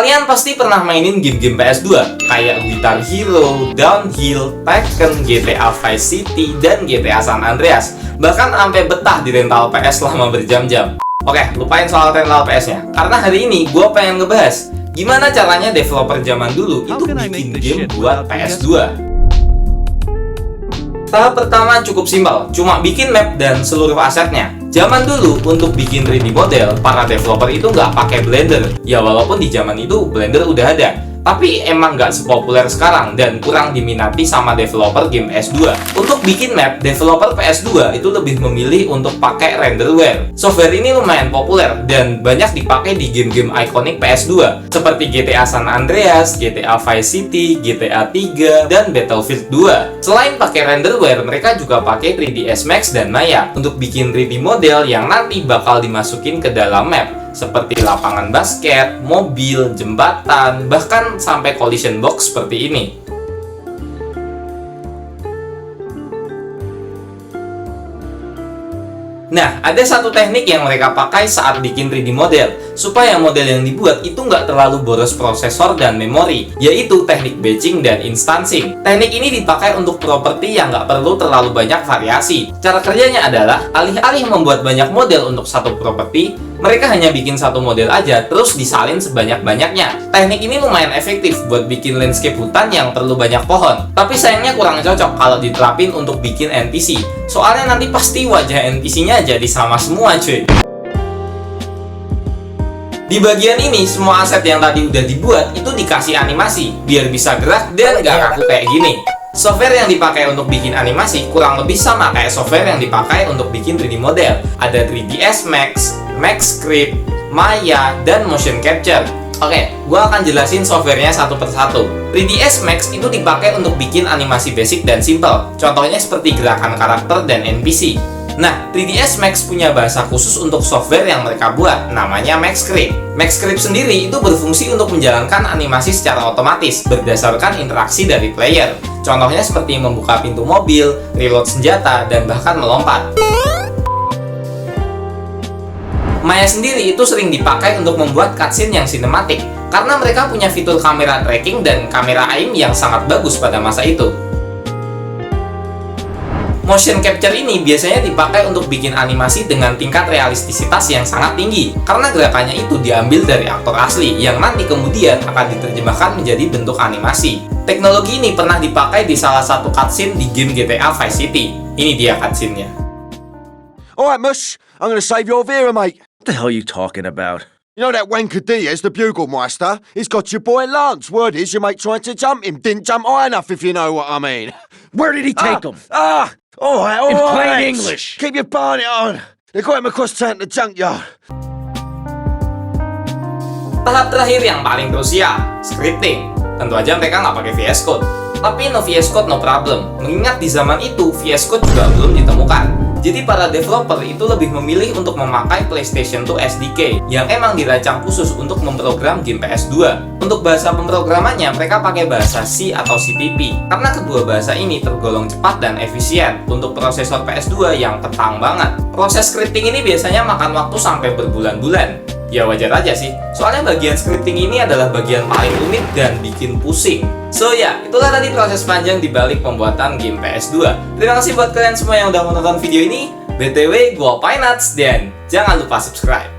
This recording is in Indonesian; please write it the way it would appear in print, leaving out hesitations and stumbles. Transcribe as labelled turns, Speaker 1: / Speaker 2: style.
Speaker 1: Kalian pasti pernah mainin game-game PS2 kayak Guitar Hero, Downhill, Tekken, GTA Vice City, dan GTA San Andreas. Bahkan sampai betah di rental PS selama berjam-jam. Oke, lupain soal rental PS-nya. Karena hari ini gue pengen ngebahas gimana caranya developer zaman dulu itu bikin game buat PS2. Tahap pertama cukup simpel, cuma bikin map dan seluruh asetnya. Zaman dulu, untuk bikin 3D model, para developer itu nggak pakai Blender. Ya walaupun di zaman itu Blender udah ada, tapi emang nggak sepopuler sekarang dan kurang diminati sama developer game PS2. Untuk bikin map, developer PS2 itu lebih memilih untuk pakai renderware. Software ini lumayan populer dan banyak dipakai di game-game ikonik PS2 seperti GTA San Andreas, GTA Vice City, GTA 3, dan Battlefield 2. Selain pakai renderware, mereka juga pakai 3ds Max dan Maya untuk bikin 3D model yang nanti bakal dimasukin ke dalam map seperti lapangan basket, mobil, jembatan, bahkan sampai collision box seperti ini. Nah, ada satu teknik yang mereka pakai saat bikin 3D model, supaya model yang dibuat itu nggak terlalu boros prosesor dan memori, yaitu teknik batching dan instancing. Teknik ini dipakai untuk properti yang nggak perlu terlalu banyak variasi. Cara kerjanya adalah, alih-alih membuat banyak model untuk satu properti, mereka hanya bikin satu model aja, terus disalin sebanyak-banyaknya. Teknik ini lumayan efektif buat bikin landscape hutan yang perlu banyak pohon. Tapi sayangnya kurang cocok kalau diterapin untuk bikin NPC. Soalnya nanti pasti wajah NPC-nya jadi sama semua cuy. Di bagian ini, semua aset yang tadi udah dibuat itu dikasih animasi, biar bisa gerak dan gak kaku kayak gini. Software yang dipakai untuk bikin animasi kurang lebih sama kayak software yang dipakai untuk bikin 3D model. Ada 3ds Max, Maxscript, Maya, dan Motion Capture. Oke, gua akan jelasin softwarenya satu persatu. 3ds Max itu dipakai untuk bikin animasi basic dan simple. Contohnya seperti gerakan karakter dan NPC. Nah, 3ds Max punya bahasa khusus untuk software yang mereka buat, namanya Maxscript. Maxscript sendiri itu berfungsi untuk menjalankan animasi secara otomatis berdasarkan interaksi dari player. Contohnya seperti membuka pintu mobil, reload senjata, dan bahkan melompat. Maya sendiri itu sering dipakai untuk membuat cutscene yang sinematik, karena mereka punya fitur kamera tracking dan kamera aim yang sangat bagus pada masa itu. Motion capture ini biasanya dipakai untuk bikin animasi dengan tingkat realistisitas yang sangat tinggi, karena gerakannya itu diambil dari aktor asli yang nanti kemudian akan diterjemahkan menjadi bentuk animasi. Teknologi ini pernah dipakai di salah satu cutscene di game GTA Vice City. Ini dia cutscene-nya.
Speaker 2: Alright, Mush, I'm gonna save your Vera, mate.
Speaker 3: What the hell are you talking about?
Speaker 2: You know that wanker Diaz, the Buglmeister? He's got your boy Lance. Word is your mate tried to jump him. Didn't jump high enough, if you know what I mean.
Speaker 3: Where did he take him?
Speaker 2: Alright.
Speaker 3: In plain English.
Speaker 2: Keep your barnet on. They got him across town to the junkyard.
Speaker 1: Tahap terakhir yang paling krusial, scripting. Tentu aja mereka nggak pakai VS Code. Tapi no VS Code no problem, mengingat di zaman itu VS Code juga belum ditemukan. Jadi para developer itu lebih memilih untuk memakai PlayStation 2 SDK yang emang dirancang khusus untuk memprogram game PS2. Untuk bahasa pemrogramannya mereka pakai bahasa C atau CPP, karena kedua bahasa ini tergolong cepat dan efisien untuk prosesor PS2 yang ketang banget. Proses scripting ini biasanya makan waktu sampai berbulan-bulan. Ya wajar aja sih, soalnya bagian scripting ini adalah bagian paling rumit dan bikin pusing. So ya, itulah tadi proses panjang dibalik pembuatan game PS2. Terima kasih buat kalian semua yang udah menonton video ini. BTW, gua Pinats dan jangan lupa subscribe.